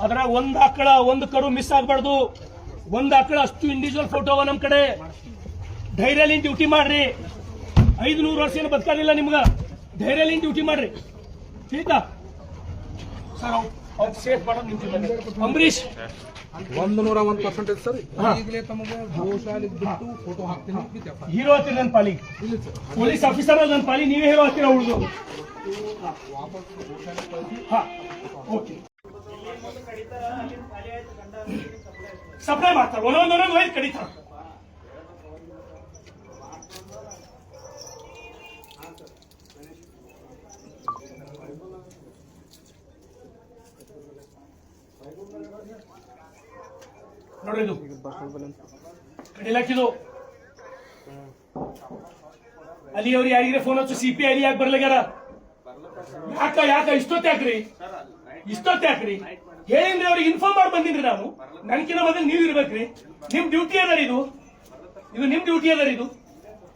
ಅದ್ರ ಒಂದ್ ಆಕಳ ಒಂದು ಕರು ಮಿಸ್ ಆಗ್ಬಾರ್ದು. ಒಂದ್ ಆಕಳ ಅಷ್ಟು ಇಂಡಿವಿಜುವಲ್ ಫೋಟೋ ನಮ್ ಕಡೆ. ಧೈರ್ಯಲಿ ಡ್ಯೂಟಿ ಮಾಡ್ರಿ. 500 ವರ್ಷ ಏನು ಬದುಕಾಲಿಲ್ಲ ನಿಮ್ಗ. ಧೈರ್ಯಲಿ ಡ್ಯೂಟಿ ಮಾಡ್ರಿ. ठीक ಸರ್. ಅವ್ರು ಸೇಫ್ ಮಾಡೋದು ನಿಂತಿದ್ದಾರೆ. ಅಂಬರೀಶ್ 101% ಸರ್. ಈಗಲೇ ತಮಗೆ ಗೋಶಾಲೆ ಬಿಟ್ಟು ಫೋಟೋ ಹಾಕ್ತೀನಿ. ಹೀರೋ ಹತ್ತೀರಿ ನನ್ನ ಪಾಲಿ. ಪೊಲೀಸ್ ಆಫೀಸರ್ ನನ್ನ ಪಾಲಿ ನೀವೇ ಹೀರೋ ಹತ್ತೀರ ಉಳಿದು. ಹಾ ಓಕೆ. ಸಪ್ಲೈ ಮಾಡ್ತಾರೆ ಒಂದೊಂದೊಂದೊಂದು ವೈದ್ ಕಡಿತಾರೆ. ನೋಡ್ರಿ ಇದು ಕಡಿಲಾಕಿದು. ಅಲ್ಲಿ ಅವ್ರು ಯಾರಿಗಾರ ಫೋನ್ ಹಚ್ಚು ಸಿಪಿ ಅಲ್ಲಿ ಯಾಕೆ ಬರ್ಲಾಗ್ಯಾರ? ಯಾಕ ಇಷ್ಟೊತ್ತಾಕ್ರಿ ಹೇಳಿನ್ರಿ ಅವ್ರಿಗೆ ಇನ್ಫಾರ್ಮ್ ಮಾಡಿ ಬಂದಿನ್ರಿ ನಾವು. ನನ್ಕಿನ್ನ ಮೊದಲು ನೀವ್ ಇರ್ಬೇಕ್ರಿ. ನಿಮ್ ಡ್ಯೂಟಿ ಅದ ಇದು ನಿಮ್ ಡ್ಯೂಟಿ ಅದ ಇದು.